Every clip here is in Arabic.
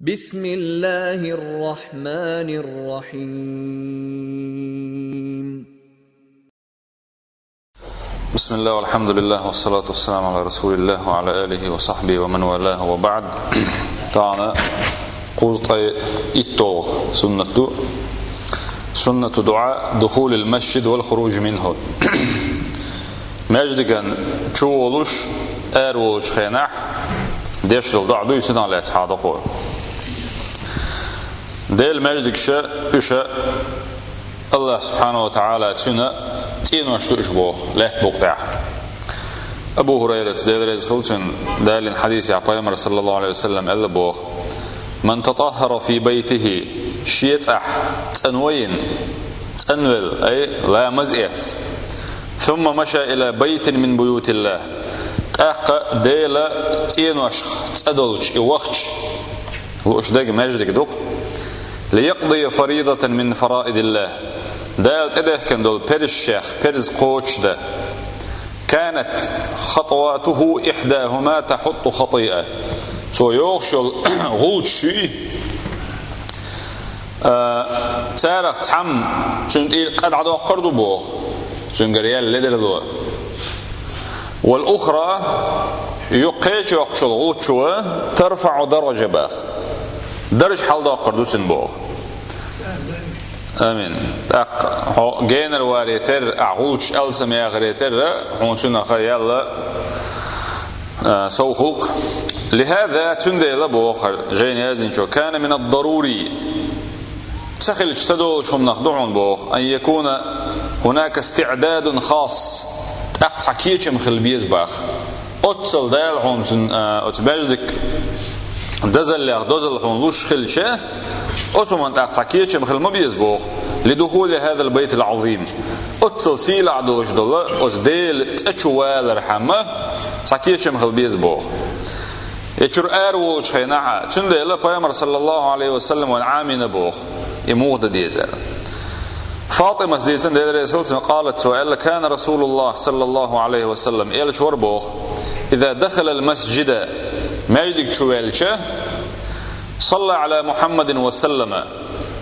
بسم الله الرحمن الرحيم. بسم الله والحمد لله والصلاة والسلام على رسول الله وعلى آله وصحبه ومن والاه وبعد. تعالى قوزطي إتو سنة دعاء دخول المسجد والخروج منه. مجدكن شوولوش أرولوش خيناح ديشل دعدو يسنع لأتحادقوا ديل مجدكشة إشاء الله سبحانه وتعالى تينوشتو إشبوخ له بقطع أبو هريرة ديل رزخلتن دال حديث عبايمر صلى الله عليه وسلم ألا بوخ من تطهر في بيته شيتح تنوين تنول أي لا مزئت ثم مشى إلى بيت من بيوت الله تأق ديل تينوش تأدلش إوخش وش داق مجدك دوق ليقضي فريضة من فرائض الله دال تده كان دول برز شيخ برز قوش ده كانت خطواته إحداهما تحط خطيئة سو يوخشل غلط شي تارق تحم سنت قد عدو قردو بوخ سنقريال لدردو والأخرى يقيش يوخشل غلط شو ترفع درجة باخ درج حال دا قردو سنبوخ آمين جين الواريتر أعولش ألسم يا غريتر هونسونا خيال سو خلق لهذا تندي لبوخر جين يازن شو كان من الضروري تخل اجتدول شو نخدعون بوخ أن يكون هناك استعداد خاص أقطع كيشم خل بيزباخ أتصل دال هونسون أتبجدك دزل هون لوش خلشه أتمنى تأكيد مخل ما بيزبوخ لدخول هذا البيت العظيم أتصل سيل عدوش دولة أتديل تأشوال رحمة تأكيد مخل بيزبوخ يشر أروش خيناها تنديل بيامر صلى الله عليه وسلم والعامين بوخ يموت ديزل فاطمة ديزن ديل رسول قالت سؤال كان رسول الله صلى الله عليه وسلم إيل شور بوخ إذا دخل المسجد ما يدك شوالشه صلى على محمد وسلم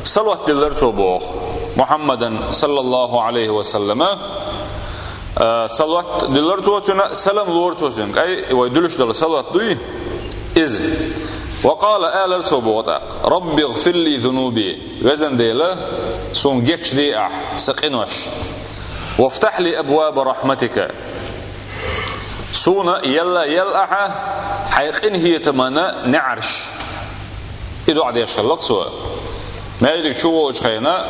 صلوات دلرتو بوخ محمد صلى الله عليه وسلم صلوات دلرتو تنا سلام لورتو سنك أي ويدلش دل صلوات دوي إذ وقال آلرتو بوطاق رب اغفر لي ذنوبي وزن ديلا سون جيتش دي سقنوش وافتح لي أبواب رحمتك سونا يلا يلأح حيقين هي تمنى نعرش إذا عاد يشلق سوا ما يدك شو وجه خينا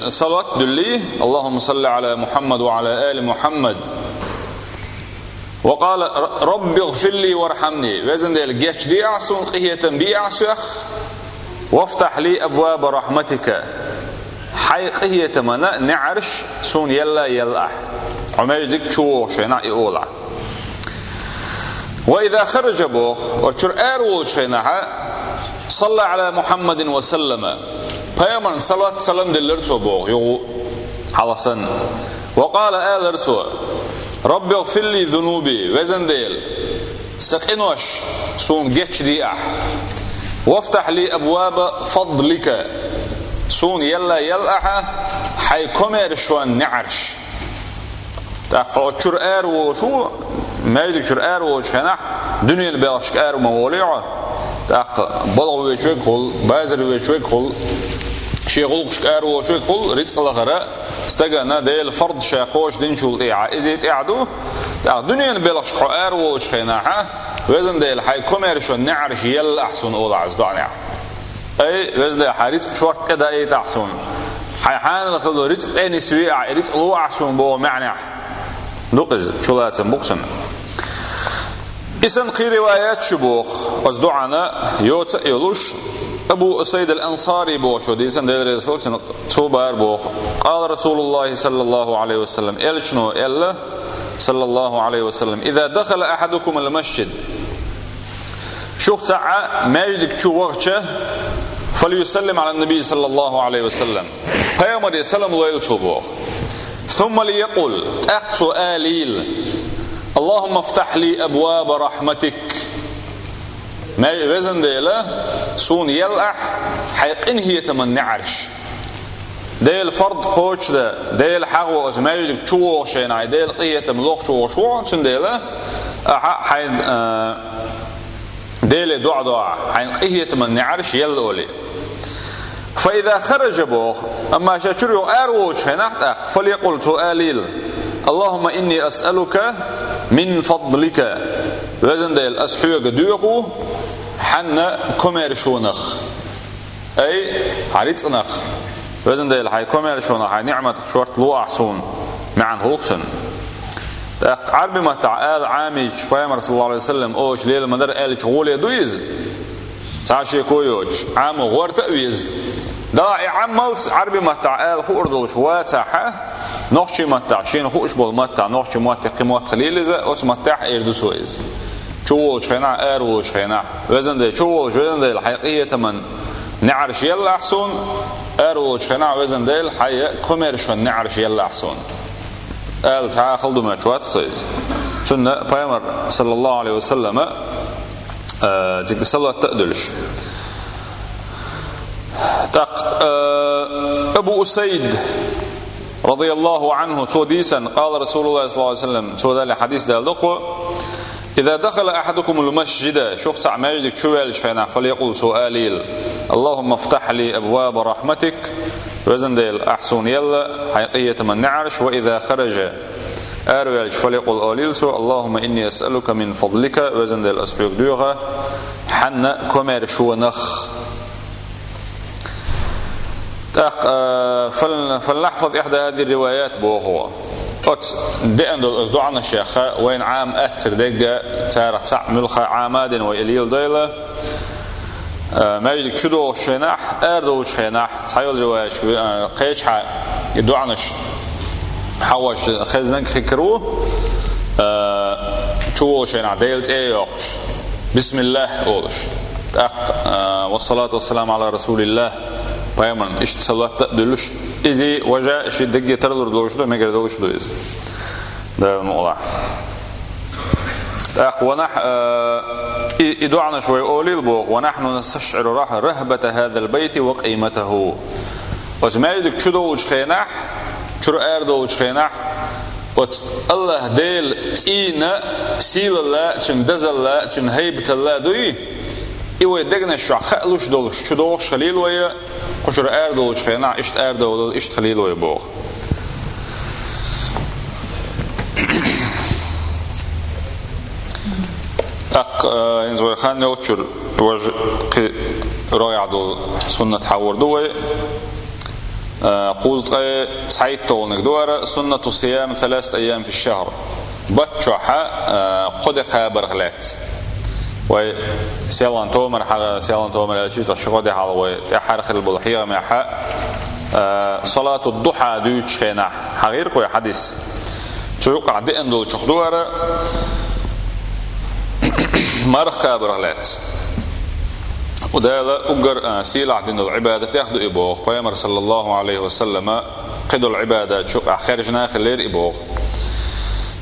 صلاة دلي اللهم صل على محمد وعلى آل محمد وقال رب اغفر لي وارحمني وزن ديال جيتش دي أعصون قهية بي أعصيخ وافتح لي أبواب رحمتك حيقهية تمنى نعرش سون يلا يلأح وما يدك شو شينا يقولع وإذا خرج بوخ وشر أرول شينها صلى على محمد وسلم فيمن صلاة سلام دلرتو بوخ يو حلصن وقال آلرتو رب اغفر لي ذنوبي وزن ديل سقنوش سون جيتش دي وافتح لي أبواب فضلك سون يلا يلأح حيكم يرشوان نعرش تأخذ أرول شو ما يدك شر أرول شنح دنيا البلش أرول مولعه تأخ بلغ ويشوك خل بازر ويشوك خل شيء شك أرول شوك خل رزق الغراء استجنا ديل فرض شاقوش دين شو الإعاء إزيت إعدو تأخ دنيا البلش أرول شنحه وزن ديل حي كمرش النعرش يل أحسن أول عزدانع أي وزن ديل حريص شورت كذا أي تحسن حي حان الخلو رزق أي نسوي رزق لو أحسن بو معنى نقز شو لا تسمبوكسن إسن قي روايات شبوخ أصدعنا يوت يلوش أبو أسيد الأنصاري بوش وديسن دير رسول توبار بوخ قال رسول الله صلى الله عليه وسلم إلشنو إلا صلى الله عليه وسلم إذا دخل أحدكم المسجد شوك ساعة ما يدك شو وغشه فليسلم على النبي صلى الله عليه وسلم فيامر يسلم الله يتوبوخ ثم ليقول أقت آليل اللهم افتح لي أبواب رحمتك ما وزن ديلا سون يلأح حيقين هي تمن نعرش ديل فرض قوش ده ديل حقو أزمايل شو شيناي ديل قية ملوك شو سن ديلا حين ديل دعاء حين قية تمن نعرش يلأولي فإذا خرج بوخ أما شاشريو أروج هناك فليقول سؤاليل اللهم إني أسألك من فضلك وزن ديل أسحوك ديوخو حنا كوميرشونخ أي عريتنخ وزن ديل حي كوميرشونخ حي نعمة شورت لو أحسون معن هوكسن عربي ما تعال عامي شبايمر صلى الله عليه وسلم أوش ليل مدر قال شغولي دويز تعشي كويوش عام غور تأويز داعي عملس عربي ما تعال خو أردوش واتحة نخشي ما تعشين خوش بول ما تع نخشي ما تقيمات خليل إذا أوس ما تع إردوسويز شو خينا أروش خينا وزن ده شو وزن ده الحقيقة من نعرش يلا أحسن أروش خينا وزن ده الحقيقة كوميرشون نعرش يلا أحسن قال تعال خلدوا ما شوات صيز سنة بيامر صلى الله عليه وسلم تيجي صلاة تقدلش تق أبو أسيد رضي الله عنه توديسا قال رسول الله صلى الله عليه وسلم تودال حديث دالدقو إذا دخل أحدكم المسجد شخص عماجدك شوال شينا فليقول سؤاليل اللهم افتح لي أبواب رحمتك وزن ديل أحسن يلا حقيقة من نعرش وإذا خرج أرويلش فليقول أوليلسو اللهم إني أسألك من فضلك وزن ديل أسبيق ديوغا حنا كومير شو نخ فلنحفظ إحدى هذه الروايات بوخوة دئن دول أصدو عن الشيخ وين عام أكثر دقة تارح تعملها عاماد وإليل ديلة ما يجيك شدو الشيناح أردو الشيناح صحيح الرواية قيش يدو عن حواش خزنك خكروه شو الشيناح ديلت ايه يوقش بسم الله أولش والصلاة والسلام على رسول الله بايمن إيش صلاة تقدلوش إذا وجاء إيش دقة تردر دوش ده ما يقدر دوش ده إذا ده الموضوع ونح يدعنا شوي أولي البوغ ونحن نستشعر رهبة هذا البيت وقيمته وما يدك شو دوش خيناح شو رأير دوش خيناح الله ديل تينا سيل الله تن دزل الله تن هيبة الله دوي إيوه دقنا شو خلوش دوش شو دوش خليل ويا قشر أردو وشخينا إشت أردو إشت خليل ويبوغ ينزوي خان يوتشر وجه رايع دول سنة حور دوي قوزت تحيط طولنك دوارة سنة صيام 3 أيام في الشهر بتشوحة قدقها برغلات وي سيالان تومر حاجة سيالان تومر الشيء تشغل حاله وي تحرق البلحية مع حق صلاة الضحى دوتش خينا حغير كوي حديث توقع دين دول شخدوارة مرخ كابرغلات وده أجر سيلع دين العبادة تأخذ إبوغ بيامر صلى الله عليه وسلم قدوا العبادة شوق خارجنا خلير إبوغ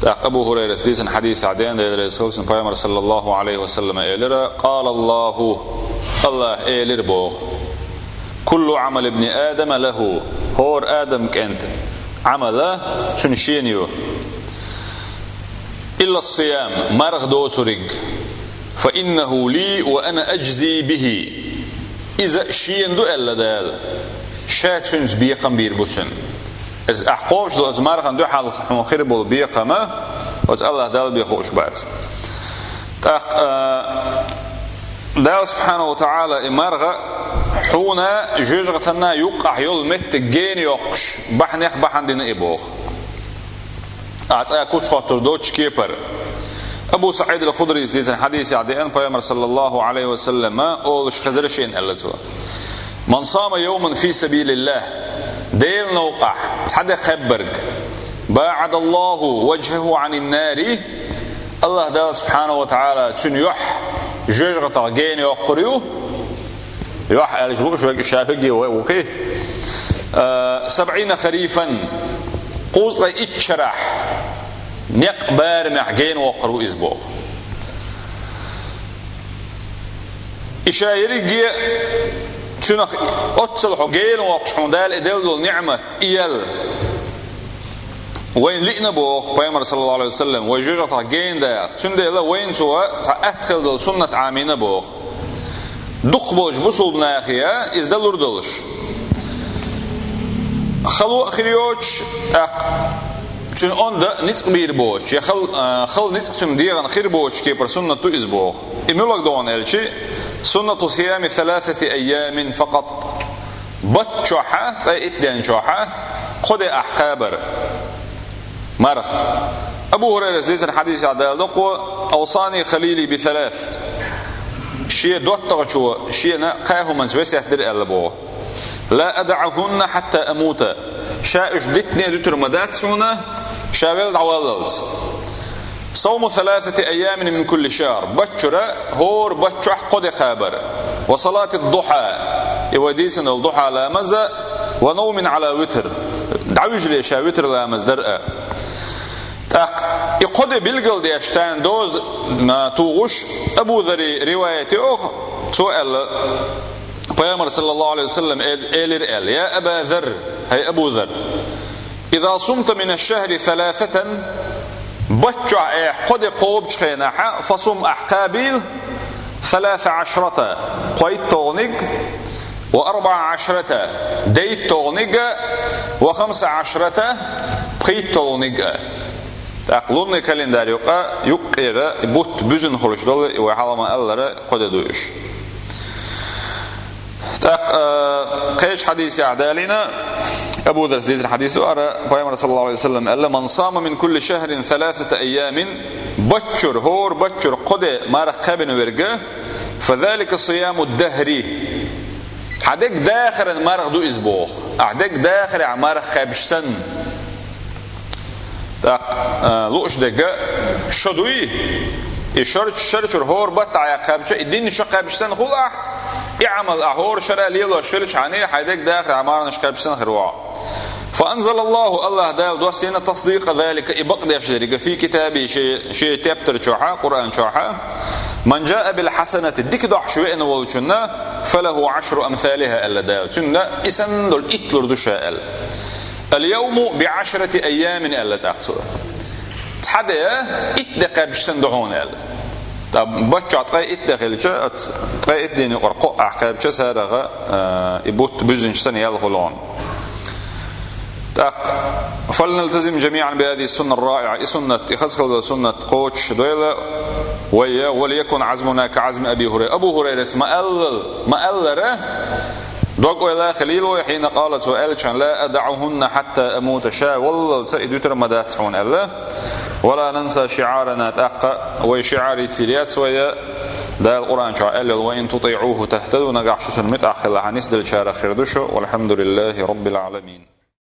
أبو هريرة ديسن حديث عدين للرسول بيامر صلى الله عليه وسلم إلرا قال الله إلر بوغ كل عمل ابن آدم له هور آدم كأنت عمله تنشينيو إلا الصيام مرغ دوترق فإنه لي وأنا أجزي به إذا شين دو ألا دال شاتنز بيقم بيربوسن از احقابش دو از مرغن دو حال خير بول بيقما وز الله دال بيخوش بعد دال سبحانه وتعالى مرغ حونا جوجغتنا يقع يول مت جين يقش بحنيخ بحندين إبوخ أكوت خاطر دوتش كيبر أبو سعيد الخدري ديزن حديث عديان بيامر صلى الله عليه وسلم أولش خزرشين ألتوا من صام يوما في سبيل الله ديل نوقع تحدى خبرك باعد الله وجهه عن النار الله دال سبحانه وتعالى تنيح جوجغتا جين يقريو يوح ألجبوش شافقي وكيه 70 خريفا قوز غي اتشرح نقبار معجين وقرو إزبوغ إشايري جي تنخ أتصلحوا جيل وقشون دال إدل نعمة إيال وين لقنا بوخ بيامر صلى الله عليه وسلم ويجوجة جين دال تندل وين سوا أدخل دل سنة عامين بوخ دقبوش بصل بناخيا إزدل وردلش خلو أخريوش تون أون ده نتق بير بوش يا خل نتق تون ديغان خير بوش كي بر سنة تو إزبوخ إمولك دوان إلشي سنة صيام 3 أيام فقط بتشوحة أي إتدان شوحة قد أحقابر مرخ أبو هريرة زيت الحديث عدال دقوة أوصاني خليلي ب3 شيء دوت تغشوا شيء نقاه من سويسي أحدر ألبوه لا أدعهن حتى أموت شاء جدتني دتر مداتسونا شاول عواللت صوم 3 أيام من كل شهر بتشرة هور بتشح قد قابر وصلاة الضحى يوديسن الضحى لا مزة ونوم على وتر دعوج لي شا وتر لا مزدرقة يقضي بالقل دي اشتان دوز ما توغش أبو ذري روايتي سؤال بيامر صلى الله عليه وسلم قال يا أبا ذر هي أبو ذر إذا صمت من الشهر 3 بتشع قد قوب شخيناحا فصم أحقابيل 13 قيد تغنق و14 ديت تغنق و15 قيد تغنق تقلون كالندار يقير بوت بزن خلش دول وحالما ألر قد دوش قيش حديث أعدالنا أبو ذر ذي الحديث أرى بيامر صلى الله عليه وسلم قال من صام من كل شهر 3 أيام بتشر هور بتشر قد مارق قابن ورقه فذلك صيام الدهري عدك داخل مارق دو إسبوخ عدك داخل عمارق قابشتن لوش دقا شدوي شرشر هور بطع قابشة الدين شو قابشتن خلع يعمل أهور شرع ليلو شرش عني حيدك داخل عمارنا شقابشتن خروا فأنزل الله دال دوسينا تصديق ذلك إبقد يشترك في كتابي شيء تبتر شوحا قرآن شوحا من جاء بالحسنة ديك دح شوئنا والجنة فله 10 أمثالها ألا دال جنة إسن دول إتلر دشاء اليوم ب10 أيام ألا تأخذ تحدى إتدقى بشتن دعون ألا طب بتشع تقى إتدخل جاء تقى إتديني قرقاء أحقاب جاء هذا يبوت بزن سنة يالغلون فلنلتزم جميعا بهذه السنة الرائعة سنة سنة قوتش دويلة وليكن عزمنا كعزم أبي هريرة أبو هريرة ما ألره دوق إلى خليل حين قالت سؤال لا أدعهن حتى أموت شاء والله سيد ترمدات عون الله ولا ننسى شعارنا تأقى وشعار تيريات ويا دا القرآن شاء وإن تطيعوه تهتدوا نقع شسن متأخر لحنيس دل شارخ خردشو والحمد لله رب العالمين.